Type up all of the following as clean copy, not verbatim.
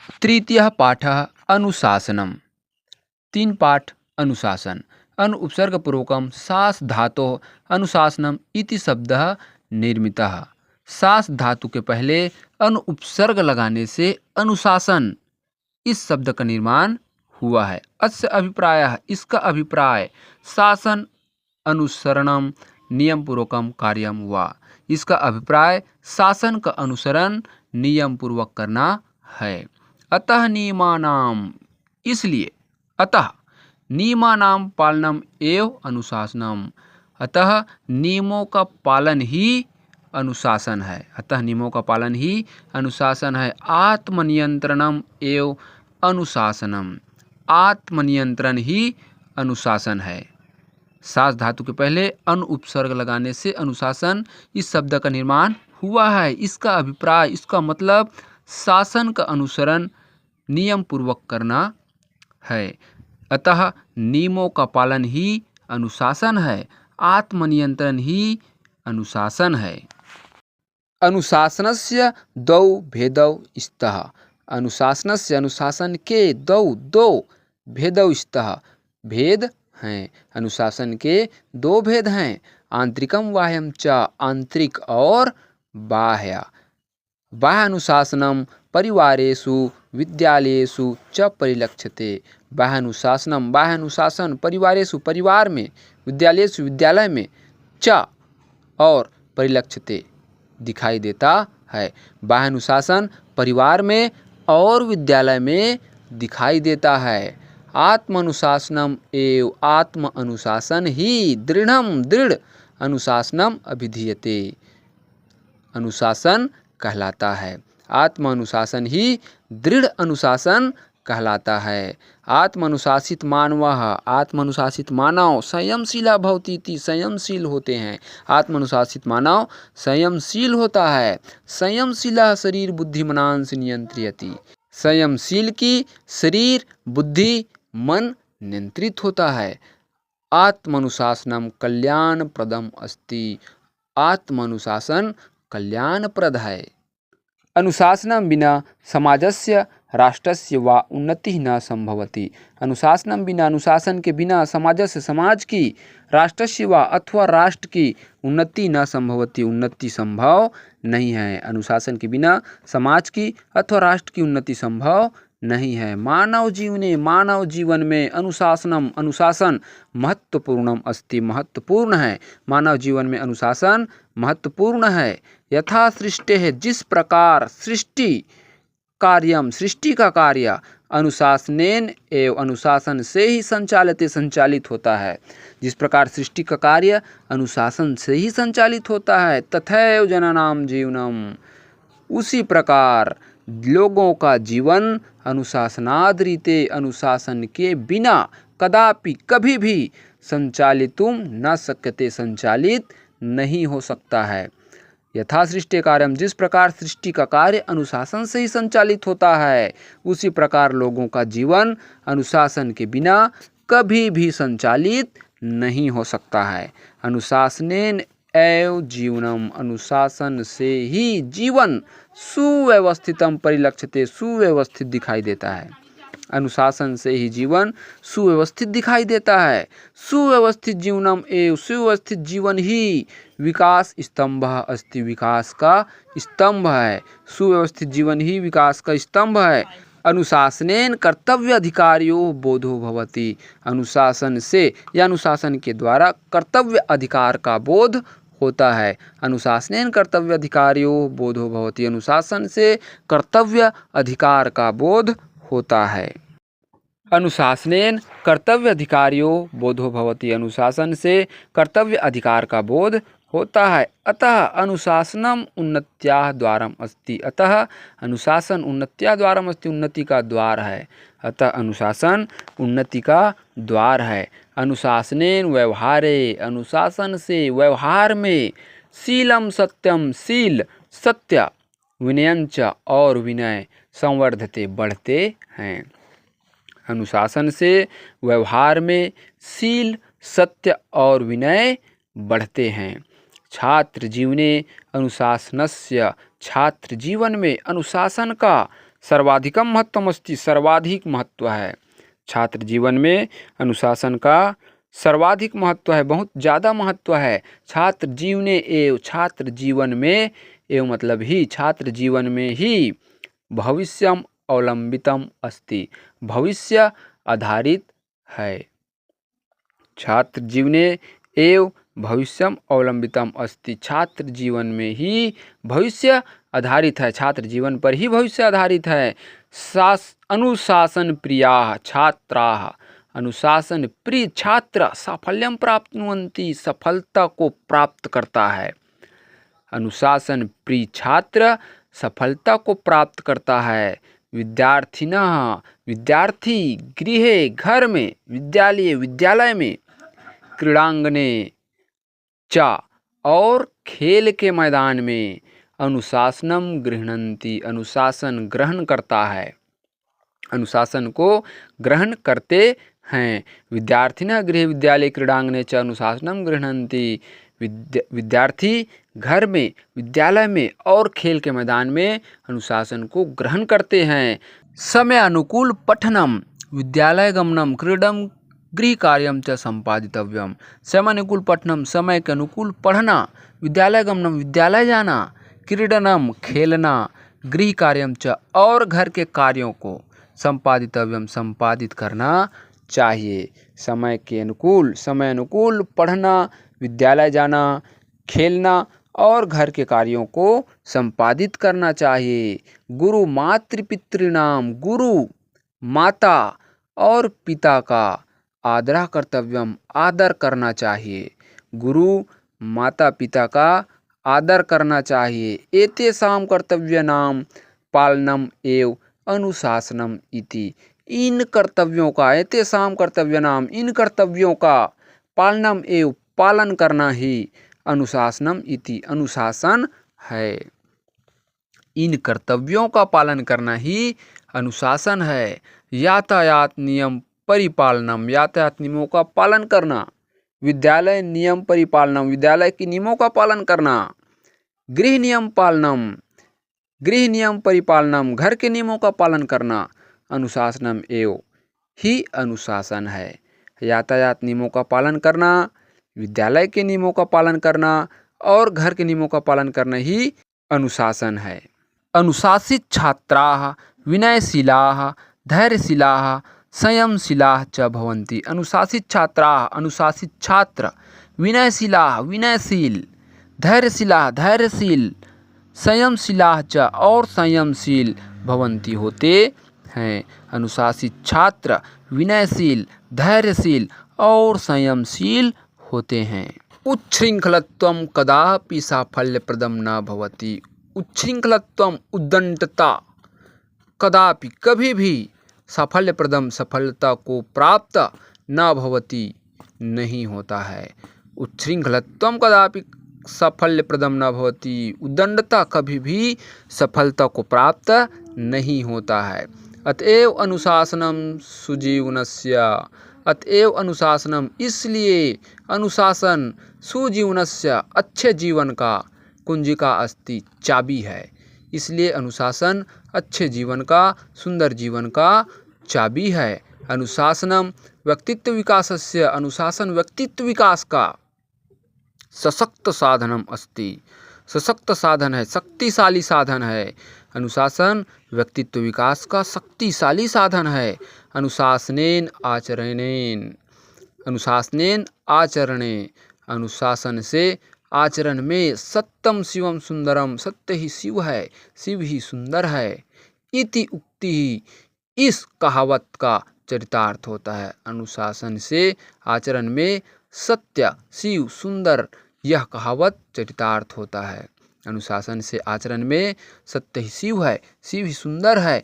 तृतीयः पाठः अनुशासनम्। 3 पाठ अनुशासन। अनु उपसर्गपूर्वकं सास धातोः अनुशासनम् इति शब्दः निर्मितः। सास धातु के पहले अनु उपसर्ग लगाने से अनुशासन इस शब्द का निर्माण हुआ है। अस्य अभिप्रायः इसका अभिप्राय शासन अनुसरणम नियम पूर्वकम कार्यम हुआ। इसका अभिप्राय शासन का अनुसरण नियम पूर्वक करना है। अतः नियमानाम, इसलिए अतः नियमानाम पालनम एवं अनुशासनम, अतः नियमों का पालन ही अनुशासन है। अतः नियमों का पालन ही अनुशासन है। आत्मनियंत्रणम एवं अनुशासनम, आत्मनियंत्रण ही अनुशासन है। सास धातु के पहले अनु उपसर्ग लगाने से अनुशासन इस शब्द का निर्माण हुआ है। इसका अभिप्राय, इसका मतलब शासन का अनुसरण नियम पूर्वक करना है। अतः नियमों का पालन ही अनुशासन है। आत्मनियंत्रण ही अनुशासन है। अनुशासनस्य द्वौ भेदौ स्तः। अनुशासनस्य, अनुशासन के दो भेदौ स्तः, भेद हैं। अनुशासन के 2 भेद हैं। आंतरिकम बाह्यम च, आंतरिक और बाह्य। बाह्य अनुशासनम परिवारेषु विद्यालयेषु च परिलक्ष्यते। बाह्य अनुशासनम, बाह्य अनुशासन परिवारेषु परिवार में, विद्यालयेषु विद्यालय में, च और परिलक्ष्यते दिखाई देता है। बाह्य अनुशासन परिवार में और विद्यालय में दिखाई देता है। आत्म अनुशासनम एवं आत्म अनुशासन ही दृढ़ अनुशासनम अभिधीयते, अनुशासन कहलाता है। आत्म अनुशासन ही दृढ़ अनुशासन कहलाता है। आत्म अनुशासित मानवः, आत्म अनुशासित मानव संयमशीला भवति इति, संयमशील होते हैं। आत्म अनुशासित मानव संयमशील होता है। संयमशीला शरीर बुद्धि मनांस नियंत्रियति, संयमशील की शरीर बुद्धि मन नियंत्रित होता है। आत्मनुशासनम कल्याणप्रदम अस्ति, आत्मनुशासन कल्याणप्रद है। अनुशासनं विना समाजस्य राष्ट्रस्य वा उन्नतिः न संभवति। अनुशासनं बिना, अनुशासन के बिना समाजस्य, समाज की, राष्ट्रस्य वा अथवा राष्ट्र की उन्नति न संभवति, उन्नति संभव नहीं है। अनुशासन के बिना समाज की अथवा राष्ट्र की उन्नति संभव नहीं है। मानव जीवने, मानव जीवन में अनुशासनम, अनुशासन महत्वपूर्णम अस्ति, महत्वपूर्ण है। मानव जीवन में अनुशासन महत्वपूर्ण है। यथा सृष्टि है, जिस प्रकार सृष्टि कार्यम, सृष्टि का कार्य अनुशासनेन एवं अनुशासन से ही संचालित होता है। जिस प्रकार सृष्टि का कार्य अनुशासन से ही संचालित होता है। तथैव जनानाम जीवनम, उसी प्रकार लोगों का जीवन अनुशासनादृते, अनुशासन के बिना कदापि कभी भी संचालितुम न शक्यते, संचालित नहीं हो सकता है। यथा सृष्टि कार्यम, जिस प्रकार सृष्टि का कार्य अनुशासन से ही संचालित होता है, उसी प्रकार लोगों का जीवन अनुशासन के बिना कभी भी संचालित नहीं हो सकता है। अनुशासनेन एव जीवनम, अनुशासन से ही जीवन सुव्यवस्थितम परिलक्ष्यते, सुव्यवस्थित दिखाई देता है। अनुशासन से ही जीवन सुव्यवस्थित दिखाई देता है। सुव्यवस्थित जीवनम एवं, सुव्यवस्थित जीवन ही विकास स्तंभ अस्ति, विकास का स्तंभ है। सुव्यवस्थित जीवन ही विकास का स्तंभ है। अनुशासनेन कर्तव्य अधिकारियों बोधो भवति, अनुशासन से या अनुशासन के द्वारा कर्तव्य अधिकार का बोध होता है। अनुशासनेन कर्तव्य अधिकारियों बोधो भवति, अनुशासन से कर्तव्य अधिकार का बोध होता है। अनुशासनेन कर्तव्य अधिकारियों बोधो भवति, अनुशासन से कर्तव्य अधिकार का बोध होता है। अतः अनुशासनम उन्नत्याः द्वारम अस्ति, अतः अनुशासन उन्नत्याः द्वारम अस्ति, उन्नति का द्वार है। अतः अनुशासन उन्नति का द्वार है। अनुशासनेन व्यवहारे, अनुशासन से व्यवहार में, शीलम सत्यम, शील सत्य, विनयंच और विनय, संवर्धते बढ़ते हैं। अनुशासन से व्यवहार में शील सत्य और विनय बढ़ते हैं। छात्र जीवने अनुशासनस्य, छात्र जीवन में अनुशासन का सर्वाधिकं महत्वम् अस्ति, सर्वाधिक महत्व है। छात्र जीवन में अनुशासन का सर्वाधिक महत्व है, बहुत ज़्यादा महत्व है। छात्र जीवन में एव मतलब ही छात्र जीवन में ही भविष्यम अवलंबितम अस्ति, भविष्य आधारित है। छात्र जीवने एव भविष्यम अवलंबितम अस्ति, छात्र जीवन में ही भविष्य आधारित है, छात्र जीवन पर ही भविष्य आधारित है। अनुशासन प्रियाः छात्राः, अनुशासन प्रिय छात्र साफल्यम प्राप्नुवन्ति, सफलता को प्राप्त करता है। अनुशासन प्रिय छात्र सफलता को प्राप्त करता है। विद्यार्थिनः, विद्यार्थी गृहे घर में, विद्यालय में, क्रीड़ांगने च और खेल के मैदान में, अनुशासनम गृह्णन्ति, अनुशासन ग्रहण करता है, अनुशासन को ग्रहण करते हैं। विद्यार्थिनः गृहे विद्यालय क्रीड़ांगने च अनुशासनम गृह्णन्ति, विद्यार्थी घर में, विद्यालय में और खेल के मैदान में अनुशासन को ग्रहण करते हैं। समय अनुकूल पठनम विद्यालय गमनम क्रीडम गृह कार्यम च संपादितव्यम, समय अनुकूल पठनम समय के अनुकूल पढ़ना, विद्यालय गमनम विद्यालय जाना, क्रीडनम खेलना, गृह कार्यम च और घर के कार्यों को संपादितव्यम संपादित करना चाहिए। समय अनुकूल पढ़ना, विद्यालय जाना, खेलना और घर के कार्यों को संपादित करना चाहिए। गुरु मातृपितॄणाम, गुरु माता और पिता का आदर कर्तव्यम आदर करना चाहिए, गुरु माता पिता का आदर करना चाहिए। एतेषां कर्तव्यानां पालनम एव अनुशासनम इति, इन कर्तव्यों का, एतेषां कर्तव्यानां इन कर्तव्यों का पालनम एव पालन करना ही अनुशासनम इति अनुशासन है। इन कर्तव्यों का पालन करना ही अनुशासन है। यातायात नियम परिपालनम, यातायात नियमों का पालन करना। विद्यालय नियम परिपालनम, विद्यालय के नियमों का पालन करना। गृह नियम पालनम, गृह नियम परिपालनम, घर के नियमों का पालन करना। अनुशासनम एव ही अनुशासन है। यातायात नियमों का पालन करना, विद्यालय के नियमों का पालन करना और घर के नियमों का पालन करना ही अनुशासन है। अनुशासित छात्राः विनयशीलाः धैर्यशीलाः संयमशीलाः च भवन्ति। अनुशासित छात्राः, अनुशासित छात्र, विनयशीलाः विनयशील, धैर्यशीलाः धैर्यशील, संयमशीलाः च और संयमशील भवन्ति होते हैं। अनुशासित छात्र विनयशील, धैर्यशील और संयमशील होते हैं। उच्छृंखलत्वं कदापि साफल्यप्रदं न भवति। उच्छृंखलत्वं उद्दंडता कदापि कभी भी साफल्यप्रदम सफलता को प्राप्त न भवति नहीं होता है। उच्छृंखलत्वं कदापि साफल्यप्रदम न भवति, उद्दंडता कभी भी सफलता को प्राप्त नहीं होता है। अतएव अनुशासनम सुजीवनस्य, अतएव अनुशासनम इसलिए अनुशासन सुजीवनस्य अच्छे जीवन का कुंजिका अस्ति चाबी है। इसलिए अनुशासन अच्छे जीवन का, सुंदर जीवन का चाबी है। अनुशासनम व्यक्तित्व विकासस्य, अनुशासन व्यक्तित्व विकास का सशक्त साधनम अस्ति, सशक्त साधन है, शक्तिशाली साधन है। अनुशासन व्यक्तित्व विकास का शक्तिशाली साधन है। अनुशासनेन आचरणेन, अनुशासनेन आचरणे, अनुशासन से आचरण में सत्यम शिवम सुंदरम, सत्य ही शिव है, शिव ही सुंदर है। इति उक्ति ही इस कहावत का चरितार्थ होता है। अनुशासन से आचरण में सत्य शिव सुंदर, यह कहावत चरितार्थ होता है। अनुशासन से आचरण में सत्य ही शिव है, शिव ही सुंदर है,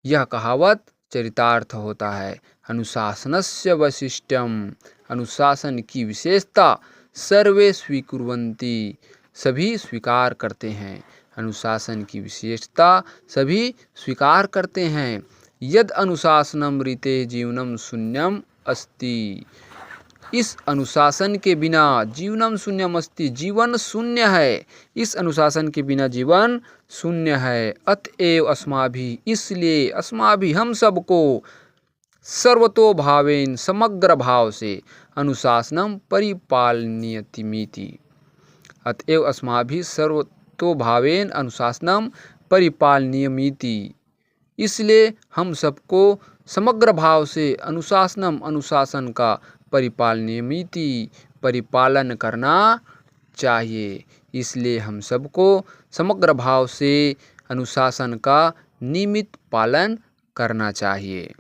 यह कहावत चरितार्थ होता है। अनुशासनस्य वैशिष्ट्यम, अनुशासन की विशेषता सर्वे स्वीकुर्वन्ति, सभी स्वीकार करते हैं। अनुशासन की विशेषता सभी स्वीकार करते हैं। यद अनुशासनम रीते जीवनम शून्यम अस्ति, इस अनुशासन के बिना जीवनम शून्यमस्ति, जीवन शून्य है। इस अनुशासन के बिना जीवन शून्य है। अतएव अस्माभिः, इसलिए अस्माभिः हम सबको सर्वतो भावेन समग्र भाव से अनुशासनम परिपालनीयमिति। अतएव अस्माभिः सर्वतो भावेन अनुशासनम परिपालनीयमिति। इसलिए हम सबको समग्र भाव से अनुशासन का परिपालनीयमिति परिपालन करना चाहिए। इसलिए हम सबको समग्र भाव से अनुशासन का नियमित पालन करना चाहिए।